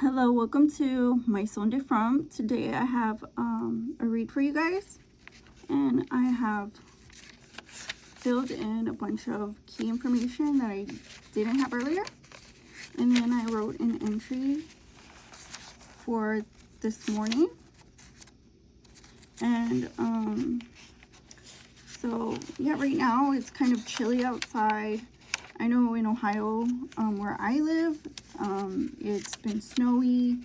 Hello, welcome to my Son de From. Today I have a read for you guys, and I have filled in a bunch of key information that I didn't have earlier, and then I wrote an entry for this morning. And so yeah, right now it's kind of chilly outside. I know in Ohio, where I live, it's been snowy.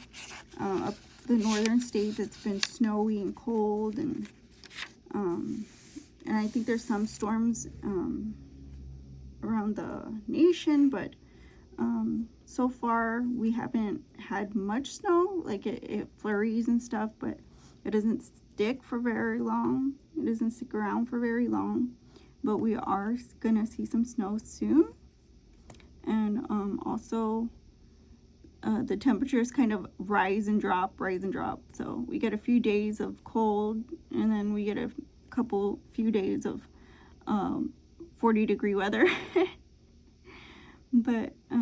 Up the northern states, it's been snowy and cold, and I think there's some storms around the nation, but so far we haven't had much snow. Like it flurries and stuff, but it doesn't stick for very long. It doesn't stick around for very long, but we are gonna see some snow soon. And also the temperatures kind of rise and drop. So we get a few days of cold, and then we get a few days of 40-degree weather. But I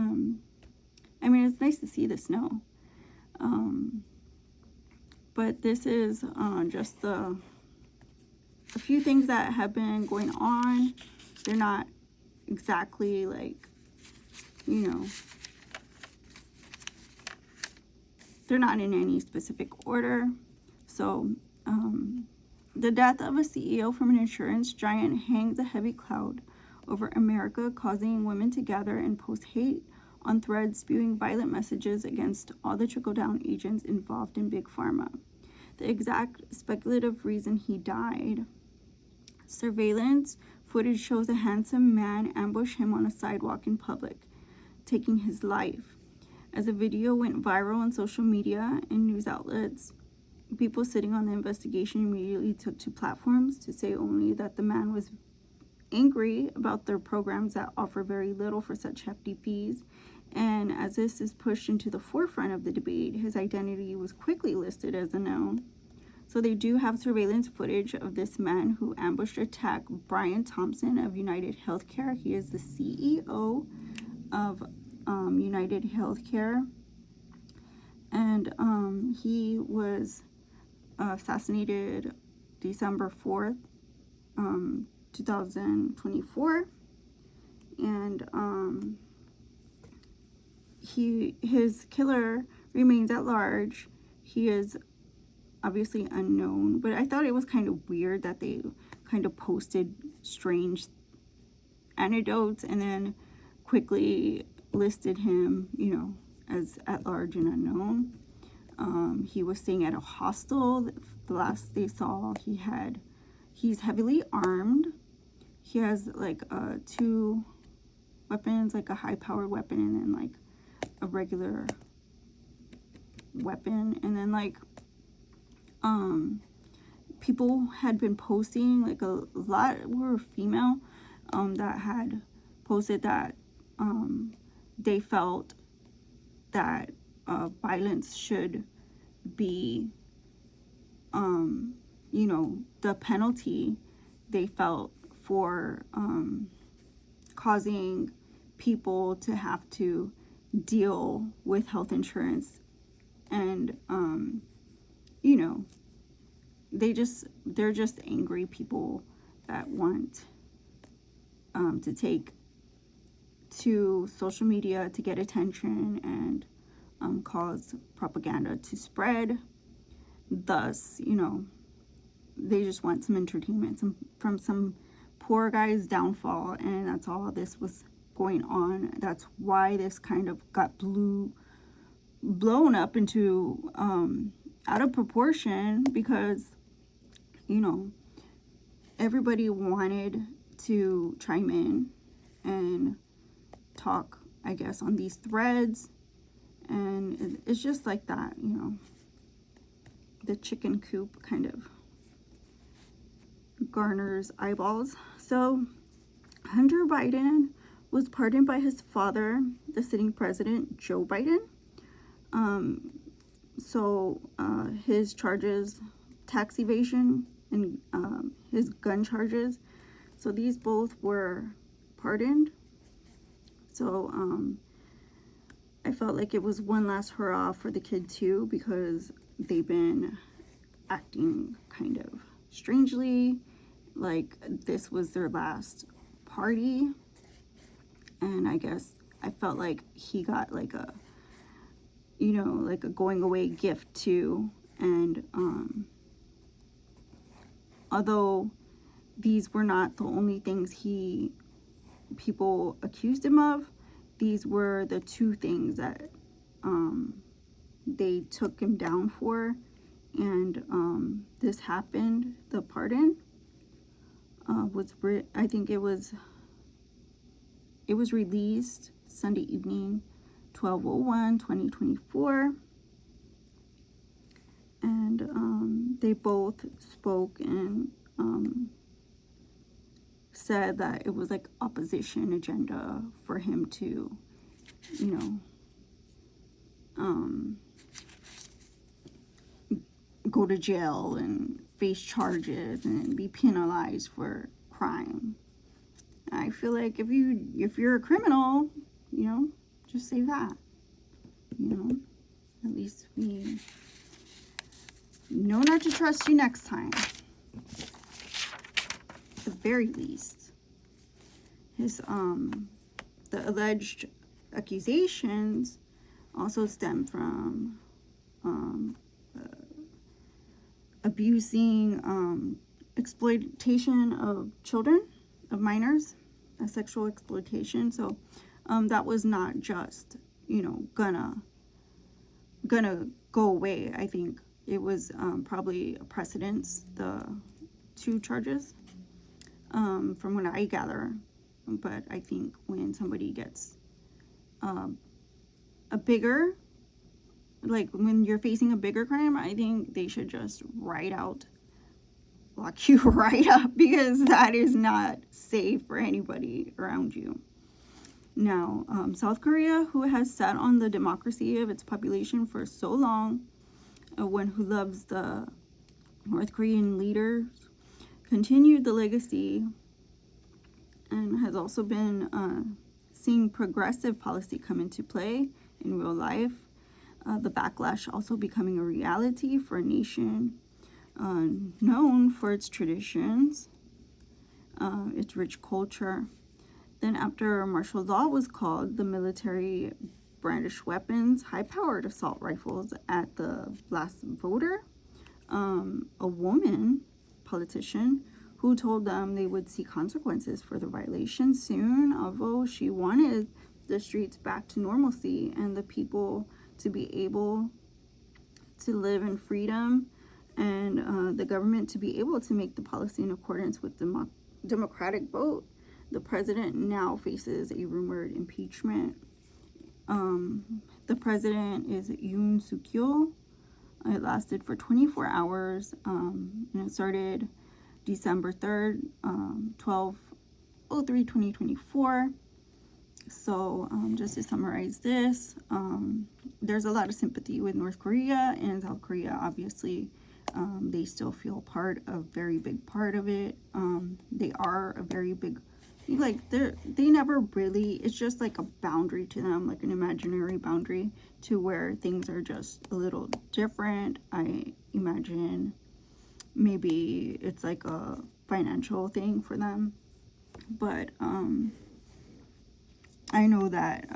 mean, it's nice to see the snow. But this is just a few things that have been going on. They're not exactly like, they're not in any specific order. So the death of a CEO from an insurance giant hangs a heavy cloud over America, causing women to gather and post hate on threads, spewing violent messages against all the trickle-down agents involved in Big Pharma. The exact speculative reason he died. Surveillance footage shows a handsome man ambush him on a sidewalk in public, taking his life. As the video went viral on social media and news outlets, people sitting on the investigation immediately took to platforms to say only that the man was angry about their programs that offer very little for such hefty fees. And as this is pushed into the forefront of the debate, his identity was quickly listed as unknown. So they do have surveillance footage of this man who ambushed attacked Brian Thompson of United Healthcare. He is the CEO of United Healthcare, and he was assassinated December 4th, 2024, and his killer remains at large. He is obviously unknown, but I thought it was kind of weird that they kind of posted strange anecdotes and then quickly listed him, as at large and unknown. He was staying at a hostel. The last they saw, he's heavily armed. He has like 2 weapons, like a high-powered weapon and then like a regular weapon. And then like people had been posting, like a lot were female, that had posted that they felt that violence should be, the penalty they felt for causing people to have to deal with health insurance. And they're just angry people that want to take to social media to get attention and cause propaganda to spread. Thus, they just want some entertainment from some poor guy's downfall, and that's all this was going on. That's why this kind of got blown up into out of proportion, because everybody wanted to chime in and talk, I guess, on these threads. And it's just like that, the chicken coop kind of garners eyeballs. So Hunter Biden was pardoned by his father, the sitting president, Joe Biden. His charges, tax evasion and his gun charges, so these both were pardoned. So I felt like it was one last hurrah for the kid too, because they've been acting kind of strangely, like this was their last party. And I guess I felt like he got like a, you know, like a going away gift too. And although these were not the only things people accused him of, these were the two things that they took him down for. And this happened, the pardon I think it was released Sunday evening, 12/01/2024. And they both spoke and said that it was like opposition agenda for him to, you know, go to jail and face charges and be penalized for crime. I feel like if you're a criminal, you know, just say that. You know, at least we know not to trust you next time. At the very least. His the alleged accusations also stem from abusing, exploitation of children, of minors, sexual exploitation. So that was not just, you know, gonna go away. I think it was probably a precedence, the two charges, from what I gather. But I think when somebody gets a bigger, like when you're facing a bigger crime, I think they should just lock you right up, because that is not safe for anybody around you. Now, South Korea, who has sat on the democracy of its population for so long, one who loves the North Korean leaders, continued the legacy and has also been seeing progressive policy come into play in real life. The backlash also becoming a reality for a nation known for its traditions, its rich culture. Then after martial law was called, the military brandished weapons, high-powered assault rifles at the last voter, a woman politician who told them they would see consequences for the violation soon, although she wanted the streets back to normalcy and the people to be able to live in freedom, and the government to be able to make the policy in accordance with the democratic vote. The president now faces a rumored impeachment. The president is Yoon Suk-yeol. It lasted for 24 hours, and it started December 3rd, 12/03/2024. So just to summarize this, there's a lot of sympathy with North Korea and South Korea. Obviously, they still feel very big part of it. They are a very big, like they never really, it's just like a boundary to them, like an imaginary boundary to where things are just a little different. I imagine maybe it's like a financial thing for them, but I know that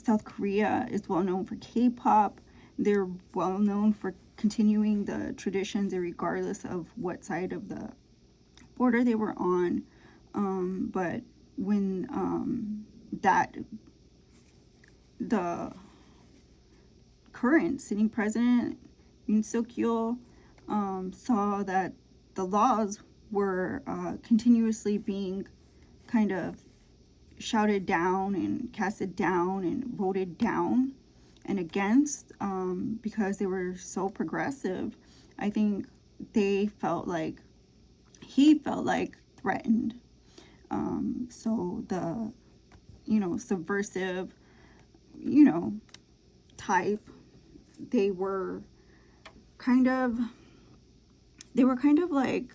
South Korea is well known for K-pop. They're well known for continuing the traditions regardless of what side of the border they were on. But when the current sitting president, Yoon Suk-yeol, saw that the laws were continuously being kind of shouted down and casted down and voted down and against, because they were so progressive, I think he felt like threatened. So the, subversive, type, they were kind of like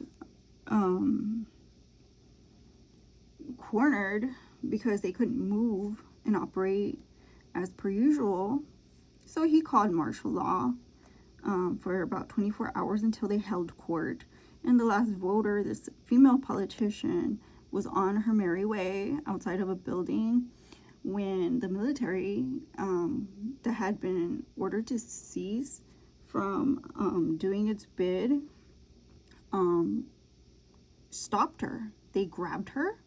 cornered because they couldn't move and operate as per usual. So he called martial law for about 24 hours until they held court. And the last voter, this female politician, was on her merry way outside of a building when the military that had been ordered to cease from doing its bid stopped her. They grabbed her,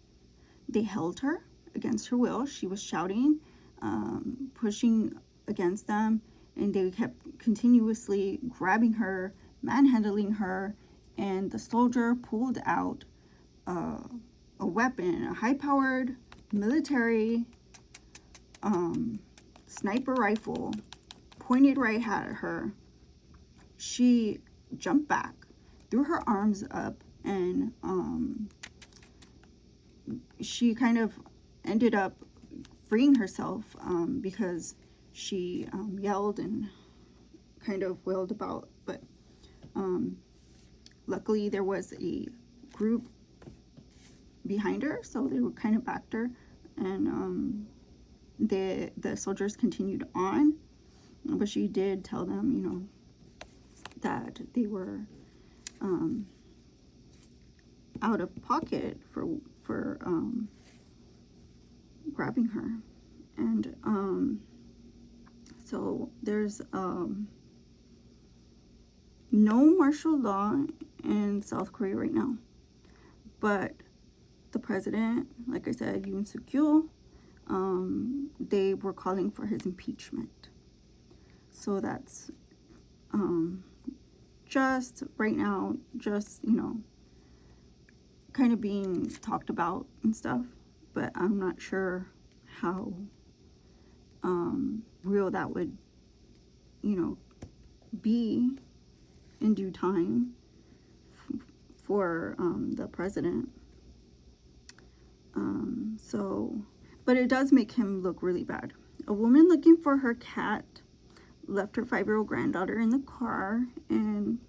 they held her against her will. She was shouting, pushing against them, and they kept continuously grabbing her, manhandling her, and the soldier pulled out a weapon, a high-powered military sniper rifle, pointed right at her. She jumped back, threw her arms up, and she kind of ended up freeing herself because she yelled and kind of wailed about. But luckily there was a group behind her, so they were kind of backed her, and the soldiers continued on. But she did tell them, you know, that they were out of pocket for grabbing her. And so there's no martial law in South Korea right now, but the president, like I said, Yoon Suk Yeol, they were calling for his impeachment. So that's just right now, just, you know, kind of being talked about and stuff, but I'm not sure how real that would, you know, be in due time for the president. But it does make him look really bad. A woman looking for her cat left her 5-year-old granddaughter in the car and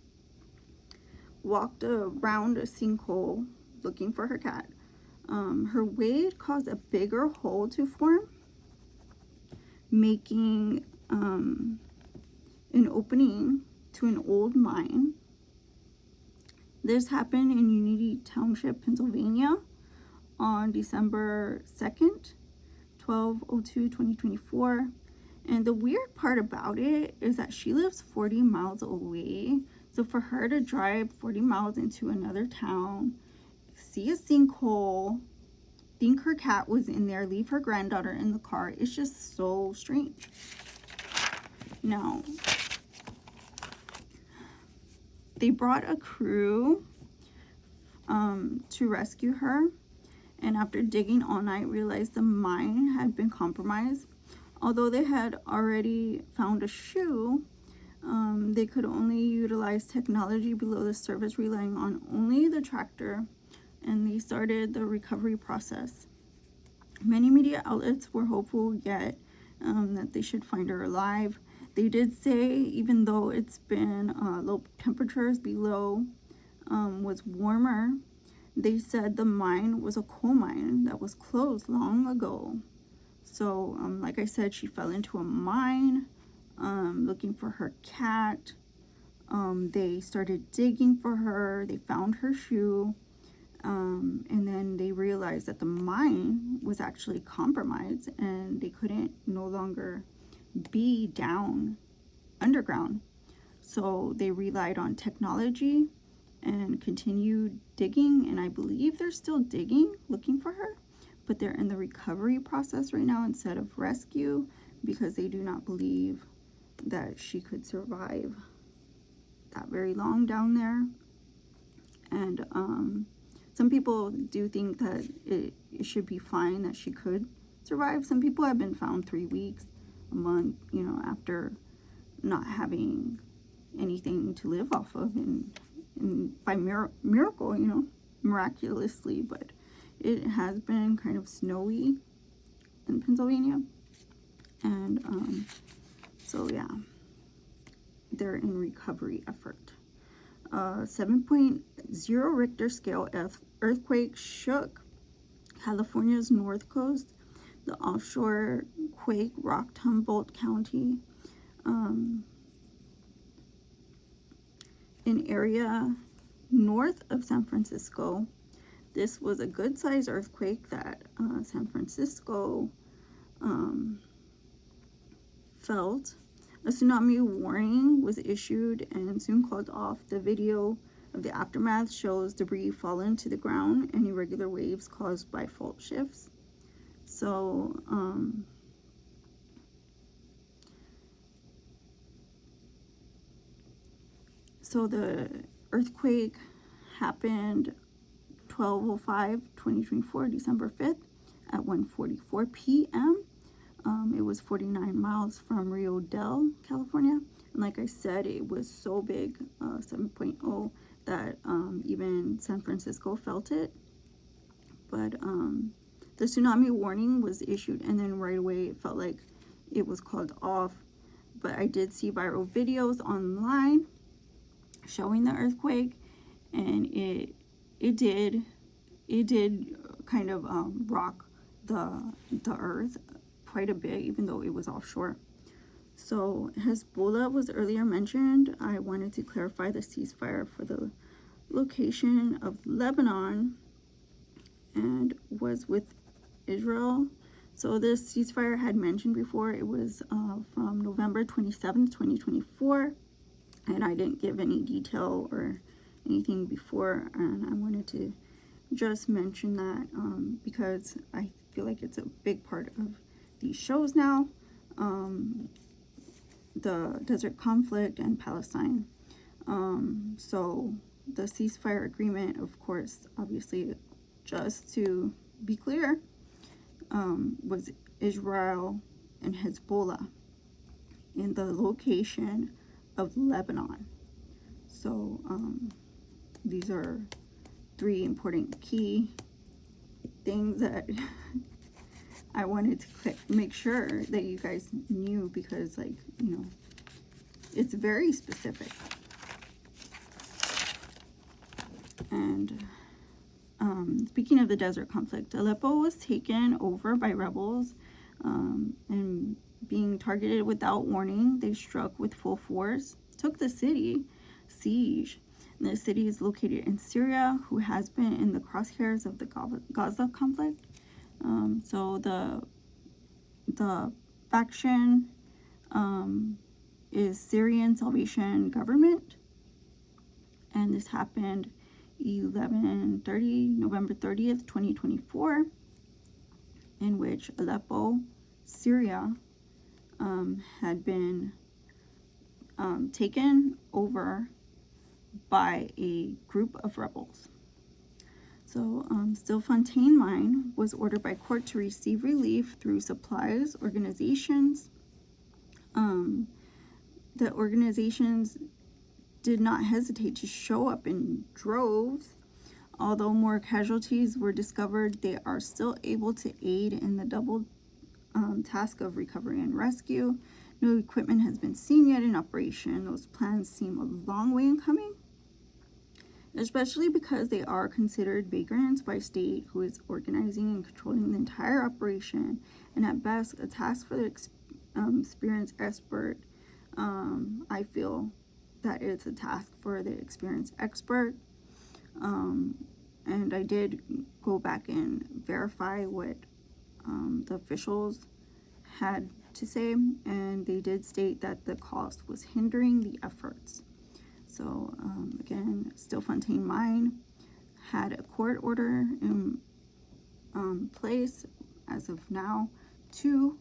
walked around a sinkhole looking for her cat. Her weight caused a bigger hole to form, making an opening to an old mine. This happened in Unity Township, Pennsylvania on December 2nd, 12/02/2024. And the weird part about it is that she lives 40 miles away. So for her to drive 40 miles into another town, see a sinkhole, think her cat was in there, leave her granddaughter in the car, it's just so strange. Now, they brought a crew to rescue her, and after digging all night, realized the mine had been compromised. Although they had already found a shoe, they could only utilize technology below the surface, relying on only the tractor, and they started the recovery process. Many media outlets were hopeful yet that they should find her alive. They did say, even though it's been low temperatures below was warmer, they said the mine was a coal mine that was closed long ago. So like I said, she fell into a mine looking for her cat. They started digging for her. They found her shoe, and then they realized that the mine was actually compromised and they couldn't no longer be down underground. So they relied on technology and continued digging, and I believe they're still digging, looking for her, but they're in the recovery process right now instead of rescue, because they do not believe that she could survive that very long down there. And some people do think that it should be fine, that she could survive. Some people have been found 3 weeks, a month, you know, after not having anything to live off of, and by miracle, you know, miraculously. But it has been kind of snowy in Pennsylvania, and so yeah, they're in recovery effort. 7.0 Richter scale earthquake shook California's north coast. The offshore quake rocked Humboldt County, an area north of San Francisco. This was a good-sized earthquake that San Francisco felt. A tsunami warning was issued and soon called off. The video of the aftermath shows debris fallen to the ground and irregular waves caused by fault shifts. So, the earthquake happened 12:05/2024, December 5th at 1:44 p.m. It was 49 miles from Rio Dell, California. And like I said, it was so big, 7.0, that even San Francisco felt it. But the tsunami warning was issued, and then right away it felt like it was called off. But I did see viral videos online showing the earthquake, and it did kind of rock the earth quite a bit, even though it was offshore. So Hezbollah was earlier mentioned. I wanted to clarify the ceasefire for the location of Lebanon and was with Israel. So this ceasefire had mentioned before, it was from November 27th, 2024, and I didn't give any detail or anything before, and I wanted to just mention that because I feel like it's a big part of these shows now, the desert conflict and Palestine. So the ceasefire agreement, of course, obviously, just to be clear, was Israel and Hezbollah in the location of Lebanon. So these are three important key things that I wanted to make sure that you guys knew, because, like, you know, it's very specific. And speaking of the desert conflict, Aleppo was taken over by rebels and being targeted without warning. They struck with full force, took the city, siege. And the city is located in Syria, who has been in the crosshairs of the Gaza conflict. So the faction is Syrian Salvation Government, and this happened November 30th, 2024, in which Aleppo, Syria, had been taken over by a group of rebels. So Stilfontein Mine was ordered by court to receive relief through supplies organizations. The organizations did not hesitate to show up in droves. Although more casualties were discovered, they are still able to aid in the double task of recovery and rescue. No equipment has been seen yet in operation. Those plans seem a long way in coming, especially because they are considered vagrants by state, who is organizing and controlling the entire operation, and at best a task for the experienced expert. I feel that it's a task for the experienced expert, and I did go back and verify what the officials had to say, and they did state that the cost was hindering the efforts. So again, Stilfontein Mine had a court order in place as of now to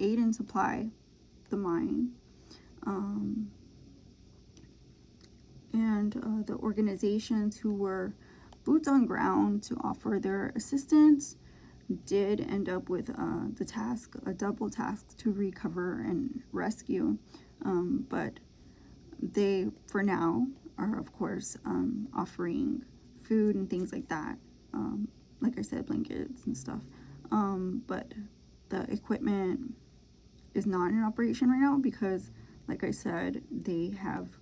aid and supply the mine, and the organizations who were boots on ground to offer their assistance did end up with a double task to recover and rescue, but they for now are, of course, offering food and things like that, like I said, blankets and stuff, but the equipment is not in operation right now because, like I said, they have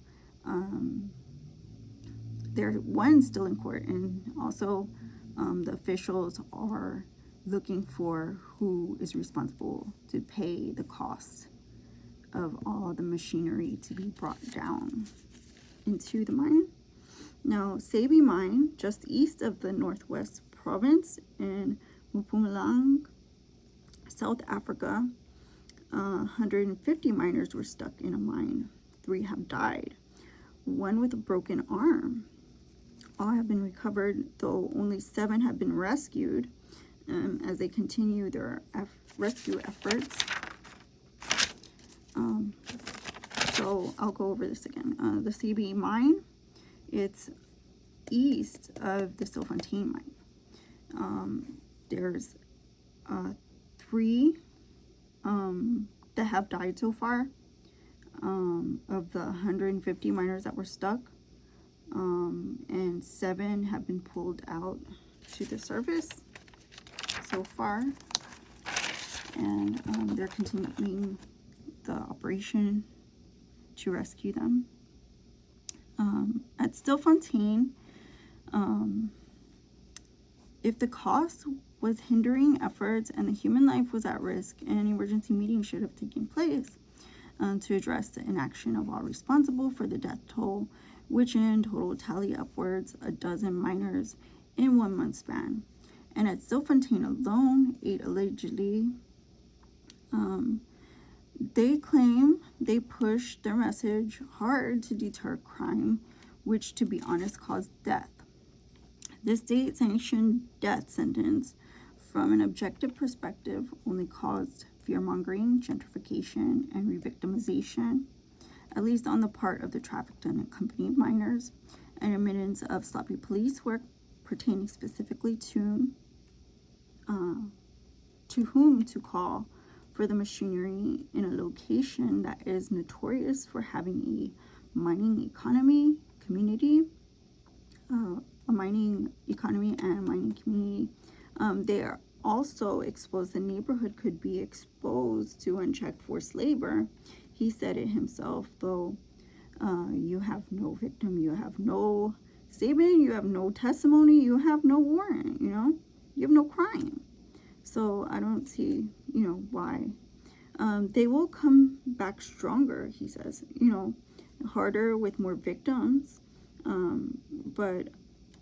they're still in court, and also the officials are looking for who is responsible to pay the cost of all the machinery to be brought down into the mine. Now, Sabi Mine, just east of the Northwest Province in Mpumalanga, South Africa, 150 miners were stuck in a mine. 3 have died, 1 with a broken arm. All have been recovered, though only 7 have been rescued as they continue their rescue efforts. So I'll go over this again. The Sabi Mine, it's east of the Stilfontein Mine. There's 3 that have died so far of the 150 miners that were stuck, and 7 have been pulled out to the surface so far, and they're continuing the operation to rescue them. At Stilfontein, if the cost was hindering efforts and the human life was at risk, an emergency meeting should have taken place to address the inaction of all responsible for the death toll, which in total tally upwards a dozen miners in 1 month span. And at Stilfontein alone, 8 allegedly. They claim they pushed their message hard to deter crime, which, to be honest, caused death. The state-sanctioned death sentence, from an objective perspective, only caused fear-mongering, gentrification, and re-victimization, at least on the part of the trafficked and accompanied miners, and admittance of sloppy police work pertaining specifically to whom to call for the machinery in a location that is notorious for having a mining community, and mining community. They are also exposed, the neighborhood could be exposed to unchecked forced labor. He said it himself, though. You have no victim, you have no statement, you have no testimony, you have no warrant, you have no crime. So I don't see, why. They will come back stronger, he says, harder with more victims. But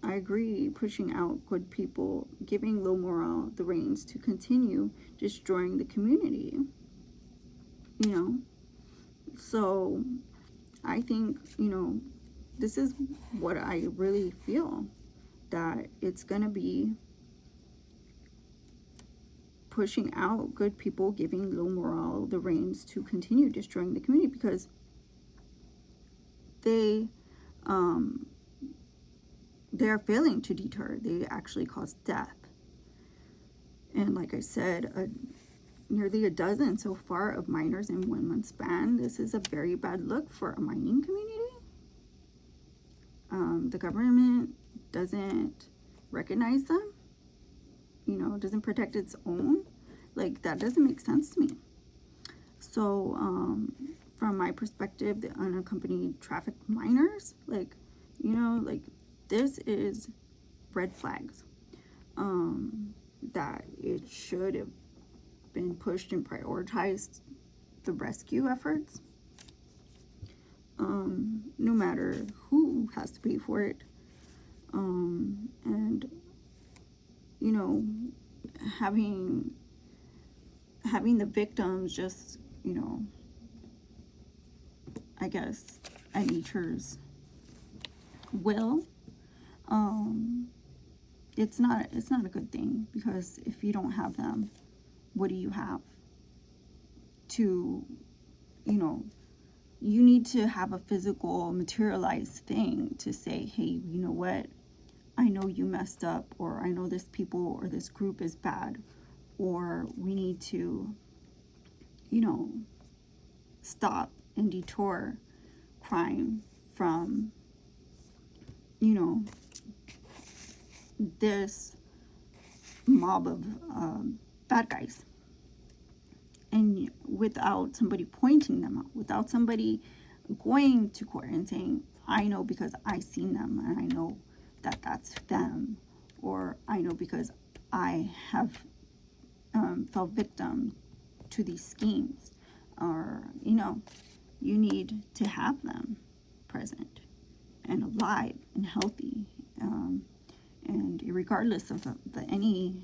I agree, pushing out good people, giving low morale the reins to continue destroying the community, So I think, this is what I really feel, that it's going to be pushing out good people, giving low morale the reins to continue destroying the community, because they are failing to deter. They actually cause death. And like I said, nearly a dozen so far of miners in 1 month span. This is a very bad look for a mining community. The government doesn't recognize them, doesn't protect its own. Like, that doesn't make sense to me. So from my perspective, the unaccompanied trafficked miners, this is red flags, that it should have been pushed and prioritized, the rescue efforts, no matter who has to pay for it, and having the victims just, I guess, at nature's will, it's not a good thing, because if you don't have them, what do you have to, you need to have a physical, materialized thing to say, hey, you know what, I know you messed up, or I know this people or this group is bad, or we need to, stop and deter crime from, this mob of bad guys. And without somebody pointing them out, without somebody going to court and saying, I know because I seen them, and I know that that's them, or I know because I have fell victim to these schemes, or, you know, you need to have them present and alive and healthy, and regardless of any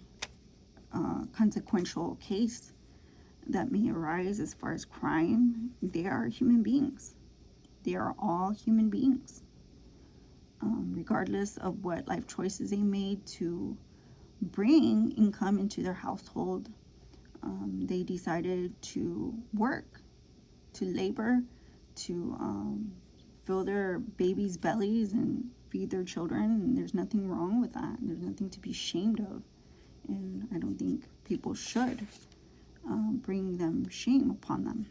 consequential case that may arise as far as crime, they are human beings. They are all human beings. Regardless of what life choices they made to bring income into their household, they decided to work, to labor, to fill their babies' bellies and feed their children. And there's nothing wrong with that. There's nothing to be ashamed of. And I don't think people should bring them shame upon them.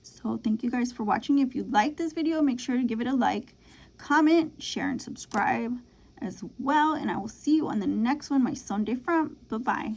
So thank you guys for watching. If you like this video, make sure to give it a like, comment, share, and subscribe as well. And I will see you on the next one, my Sunday Front. Bye-bye.